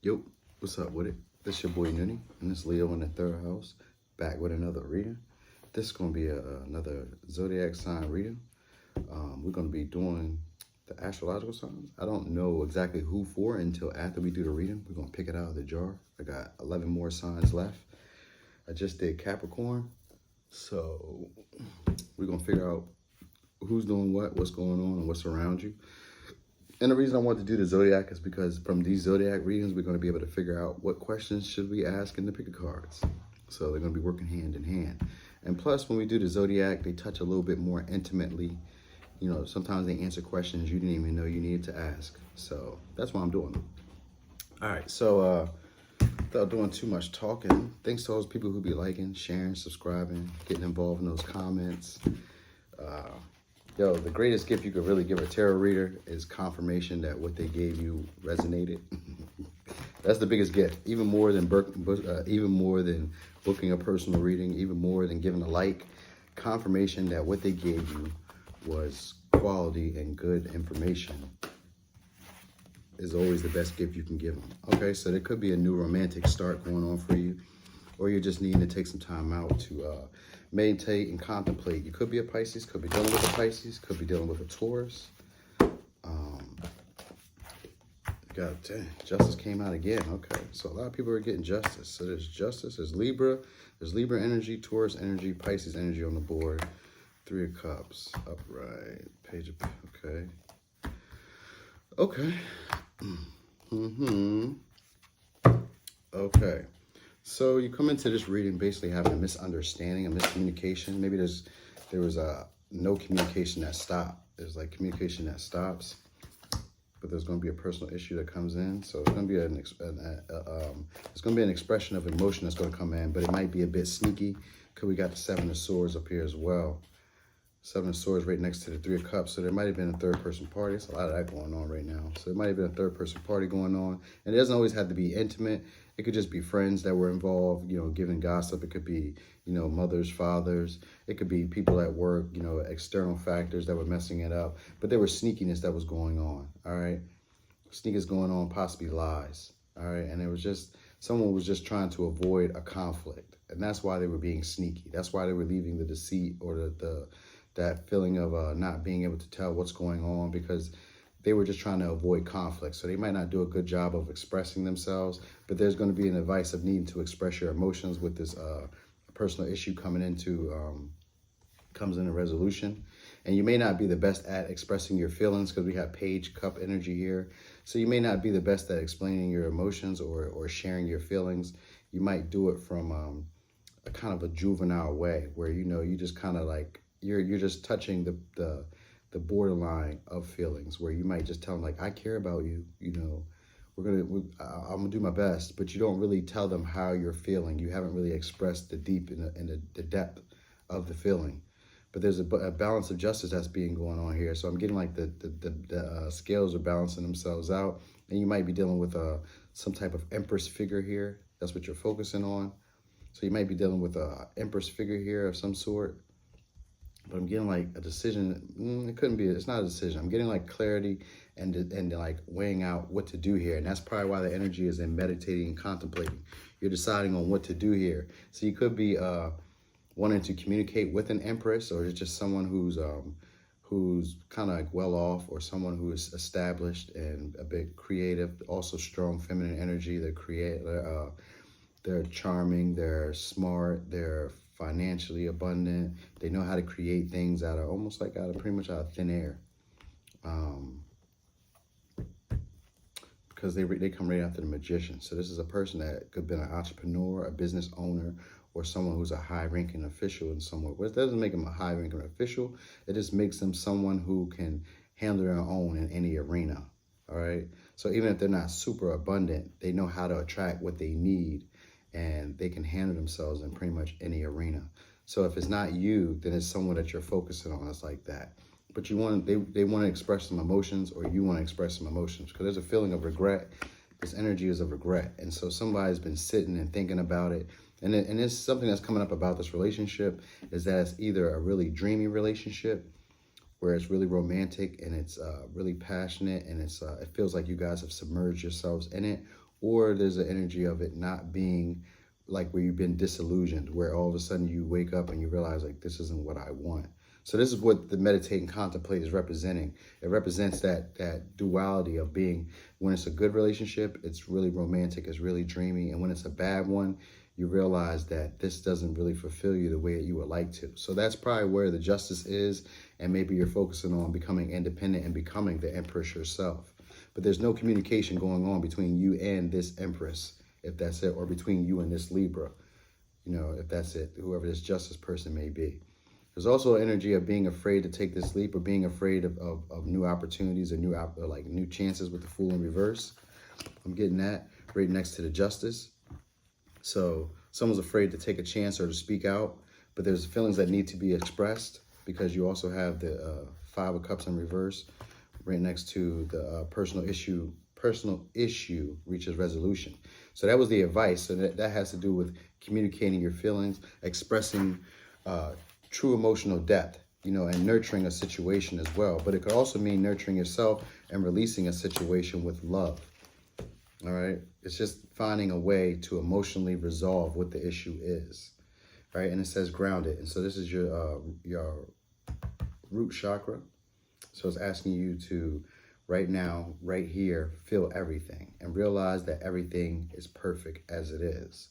Yo, what's up with it? This your boy Nuni, and this Leo in the third house, back with another reading. This is going to be another zodiac sign reading. We're going to be doing the astrological signs. I don't know exactly who for until after we do the reading. We're going to pick it out of the jar. I got 11 more signs left. I just did Capricorn, so we're going to figure out who's doing what, what's going on, and what's around you. And the reason I want to do the zodiac is because from these zodiac readings, we're going to be able to figure out what questions should we ask in the pick of cards. So they're going to be working hand in hand. And plus, when we do the zodiac, they touch a little bit more intimately. You know, sometimes they answer questions you didn't even know you needed to ask. So that's why I'm doing them. All right, so without doing too much talking, thanks to all those people who be liking, sharing, subscribing, getting involved in those comments. Yo, the greatest gift you could really give a tarot reader is confirmation that what they gave you resonated. That's the biggest gift, even more than booking a personal reading, even more than giving a like. Confirmation that what they gave you was quality and good information is always the best gift you can give them. Okay, so there could be a new romantic start going on for you, or you're just needing to take some time out to meditate and contemplate. You could be a Pisces, could be dealing with a Pisces, could be dealing with a Taurus. God dang, justice came out again. Okay, so a lot of people are getting justice. So there's justice, there's Libra energy, Taurus energy, Pisces energy on the board. 3 of Cups, upright, Page of, okay. Okay. So you come into this reading basically having a misunderstanding, a miscommunication. Maybe there was no communication that stopped. There's like communication that stops, but there's going to be a personal issue that comes in. So it's going to be an expression of emotion that's going to come in, but it might be a bit sneaky because we got the 7 of Swords up here as well. 7 of Swords right next to the 3 of Cups. So there might have been a third-person party. There's a lot of that going on right now. So there might have been a third-person party going on. And it doesn't always have to be intimate. It could just be friends that were involved, you know, giving gossip. It could be, you know, mothers, fathers. It could be people at work, you know, external factors that were messing it up. But there was sneakiness that was going on, all right? Sneakers going on, possibly lies, all right? And it was just, someone was just trying to avoid a conflict. And that's why they were being sneaky. That's why they were leaving the deceit or that feeling of not being able to tell what's going on, because they were just trying to avoid conflict. So they might not do a good job of expressing themselves, but there's going to be an advice of needing to express your emotions with this personal issue coming into, comes into resolution. And you may not be the best at expressing your feelings because we have Page Cup energy here. So you may not be the best at explaining your emotions or sharing your feelings. You might do it from a kind of a juvenile way where, you know, you just kind of like, you're just touching the borderline of feelings, where you might just tell them like, I care about you, you know, I'm gonna do my best, but you don't really tell them how you're feeling. You haven't really expressed the deep and the depth of the feeling. But there's a balance of justice that's being going on here. So I'm getting like the scales are balancing themselves out, and you might be dealing with some type of Empress figure here. That's what you're focusing on. So you might be dealing with a Empress figure here of some sort. But I'm getting like a decision. It couldn't be. It's not a decision. I'm getting like clarity and like weighing out what to do here. And that's probably why the energy is in meditating and contemplating. You're deciding on what to do here. So you could be wanting to communicate with an Empress, or it's just someone who's kind of like well off, or someone who is established and a bit creative. Also strong feminine energy. They're charming. They're smart. They're financially abundant. They know how to create things out of pretty much out of thin air, because they come right after the Magician. So this is a person that could have been an entrepreneur, a business owner, or someone who's a high-ranking official in some way. But it doesn't make them a high-ranking official. It just makes them someone who can handle their own in any arena. All right. So even if they're not super abundant, they know how to attract what they need, and they can handle themselves in pretty much any arena. So if it's not you, then it's someone that you're focusing on that's like that. But they want to express some emotions, or you want to express some emotions, because there's a feeling of regret. This energy is of regret. And so somebody's been sitting and thinking about it. And it's something that's coming up about this relationship is that it's either a really dreamy relationship where it's really romantic and it's really passionate, and it feels like you guys have submerged yourselves in it, or there's an energy of it not being like where you've been disillusioned, where all of a sudden you wake up and you realize like, this isn't what I want. So this is what the meditate and contemplate is representing. It represents that duality of being, when it's a good relationship, it's really romantic, it's really dreamy. And when it's a bad one, you realize that this doesn't really fulfill you the way that you would like to. So that's probably where the justice is. And maybe you're focusing on becoming independent and becoming the empress yourself. But there's no communication going on between you and this empress, if that's it, or between you and this Libra, you know, if that's it, whoever this justice person may be. There's also an energy of being afraid to take this leap, or being afraid of new opportunities or new chances with the Fool in reverse. I'm getting that right next to the Justice. So someone's afraid to take a chance or to speak out, but there's feelings that need to be expressed, because you also have the Five of Cups in reverse right next to the personal issue reaches resolution. So that was the advice. So that has to do with communicating your feelings, expressing true emotional depth, you know, and nurturing a situation as well. But it could also mean nurturing yourself and releasing a situation with love. All right. It's just finding a way to emotionally resolve what the issue is. Right. And it says grounded. And so this is your root chakra. So it's asking you to right now, right here, feel everything and realize that everything is perfect as it is.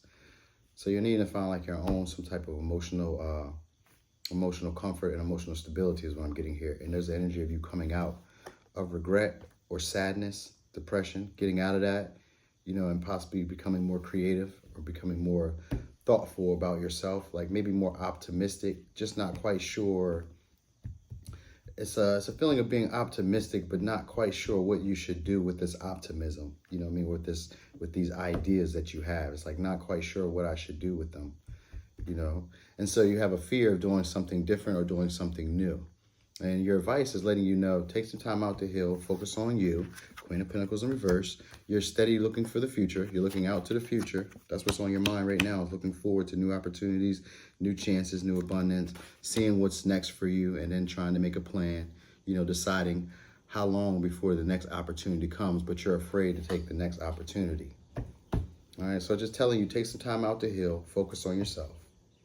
So you're needing to find like your own, some type of emotional comfort and emotional stability is what I'm getting here. And there's the energy of you coming out of regret or sadness, depression, getting out of that, you know, and possibly becoming more creative or becoming more thoughtful about yourself, like maybe more optimistic, just not quite sure. It's a feeling of being optimistic, but not quite sure what you should do with this optimism. You know what I mean? With these ideas that you have, it's like not quite sure what I should do with them, you know? And so you have a fear of doing something different or doing something new. And your advice is letting you know, take some time out to heal, focus on you. Queen of Pentacles in reverse. You're steady looking for the future. You're looking out to the future. That's what's on your mind right now, is looking forward to new opportunities, new chances, new abundance, seeing what's next for you, and then trying to make a plan, you know, deciding how long before the next opportunity comes, but you're afraid to take the next opportunity. All right, so just telling you, take some time out to heal, focus on yourself.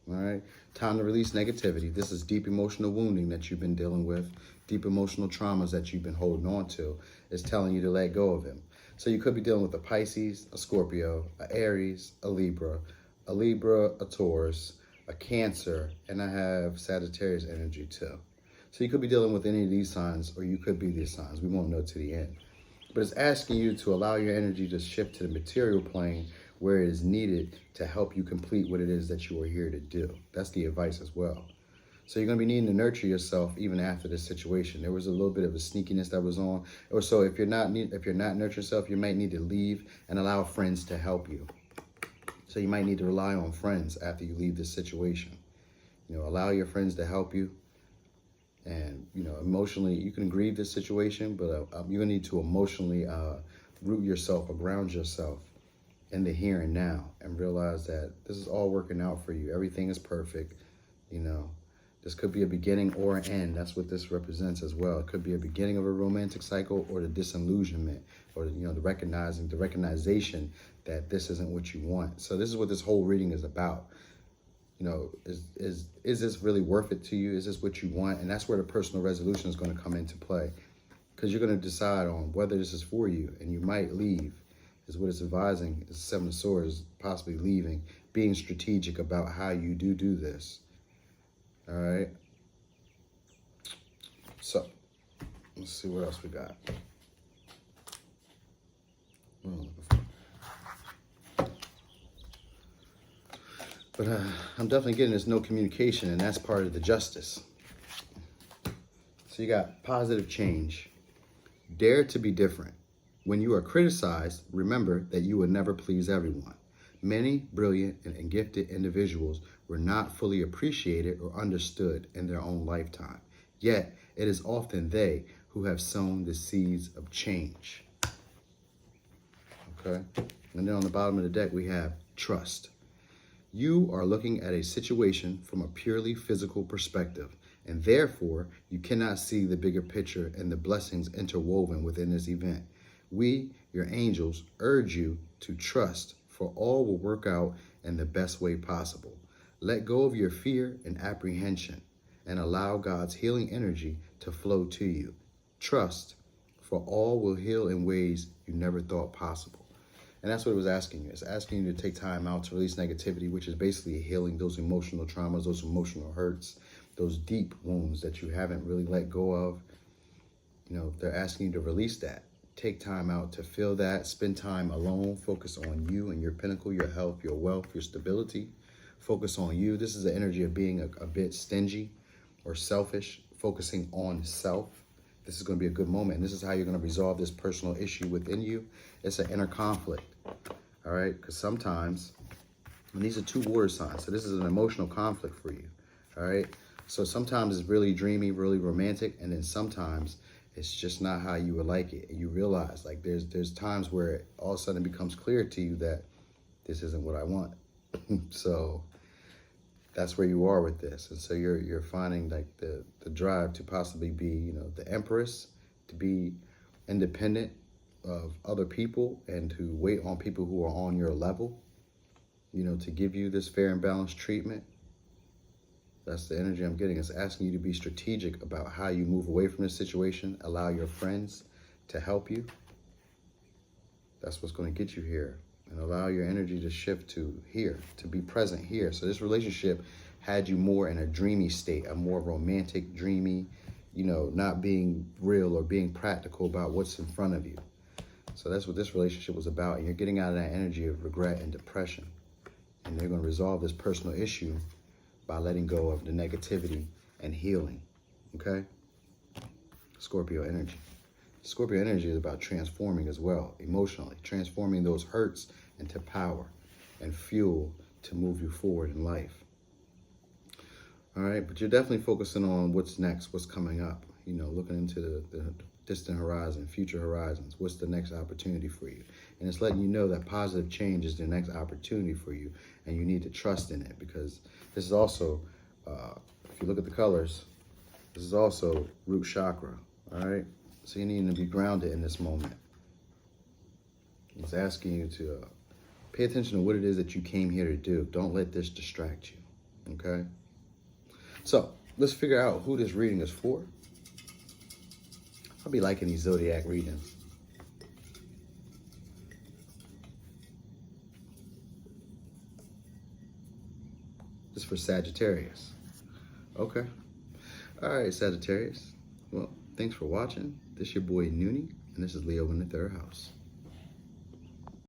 All right, time to release negativity. This is deep emotional wounding that you've been dealing with, deep emotional traumas that you've been holding on to. It's telling you to let go of them. So you could be dealing with a Pisces, a Scorpio, a Aries, a Libra, a Taurus, a Cancer, and I have Sagittarius energy too. So you could be dealing with any of these signs, or you could be these signs. We won't know to the end. But it's asking you to allow your energy to shift to the material plane where it is needed to help you complete what it is that you are here to do. That's the advice as well. So you're going to be needing to nurture yourself even after this situation. There was a little bit of a sneakiness that was on. Or so if you're not nurturing yourself, you might need to leave and allow friends to help you. So you might need to rely on friends after you leave this situation. You know, allow your friends to help you. And, you know, emotionally, you can grieve this situation, but you're going to need to emotionally root yourself or ground yourself in the here and now and realize that this is all working out for you. Everything is perfect. You know, this could be a beginning or an end. That's what this represents as well. It could be a beginning of a romantic cycle, or the disillusionment, or, you know, the recognition that this isn't what you want. So this is what this whole reading is about. You know, is this really worth it to you? Is this what you want? And that's where the personal resolution is going to come into play, because you're going to decide on whether this is for you, and you might leave, is what it's advising. It's Seven of Swords, possibly leaving, being strategic about how you do this. All right. So let's see what else we got. What am I looking for? But I'm definitely getting this no communication, and that's part of the justice. So you got positive change. Dare to be different. When you are criticized, remember that you will never please everyone. Many brilliant and gifted individuals were not fully appreciated or understood in their own lifetime. Yet, it is often they who have sown the seeds of change. Okay? And then on the bottom of the deck, we have trust. You are looking at a situation from a purely physical perspective, and therefore, you cannot see the bigger picture and the blessings interwoven within this event. We, your angels urge you to trust, for all will work out in the best way possible. Let go of your fear and apprehension and allow God's healing energy to flow to you. Trust, for all will heal in ways you never thought possible. And that's what it was asking you. It's asking you to take time out to release negativity, which is basically healing those emotional traumas, those emotional hurts, those deep wounds that you haven't really let go of. You know, they're asking you to release that. Take time out to feel that. Spend time alone. Focus on you and your pinnacle, your health, your wealth, your stability. Focus on you. This is the energy of being a bit stingy or selfish, focusing on self. This is going to be a good moment. And this is how you're going to resolve this personal issue within you. It's an inner conflict. All right? Because sometimes, and these are two water signs, so this is an emotional conflict for you. All right? So sometimes it's really dreamy, really romantic, and then sometimes it's just not how you would like it. And you realize, like, there's times where all of a sudden it becomes clear to you that this isn't what I want. So that's where you are with this. And so you're finding like the drive to possibly be, you know, the empress, to be independent of other people and to wait on people who are on your level, you know, to give you this fair and balanced treatment. That's the energy I'm getting. It's asking you to be strategic about how you move away from this situation. Allow your friends to help you. That's what's going to get you here. And allow your energy to shift to here, to be present here. So this relationship had you more in a dreamy state, a more romantic, dreamy, you know, not being real or being practical about what's in front of you. So that's what this relationship was about. And you're getting out of that energy of regret and depression. And they're going to resolve this personal issue by letting go of the negativity and healing, okay? Scorpio energy. Scorpio energy is about transforming as well, emotionally, transforming those hurts into power and fuel to move you forward in life. All right, but you're definitely focusing on what's next, what's coming up, you know, looking into the distant horizon, future horizons. What's the next opportunity for you? And it's letting you know that positive change is the next opportunity for you, and you need to trust in it, because this is also, if you look at the colors, this is also root chakra, all right? So you need to be grounded in this moment. It's asking you to pay attention to what it is that you came here to do. Don't let this distract you, okay? So let's figure out who this reading is for. I'll be liking these zodiac readings. This is for Sagittarius. Okay. All right, Sagittarius. Well, thanks for watching. This is your boy Noonie, and this is Leo in the third house.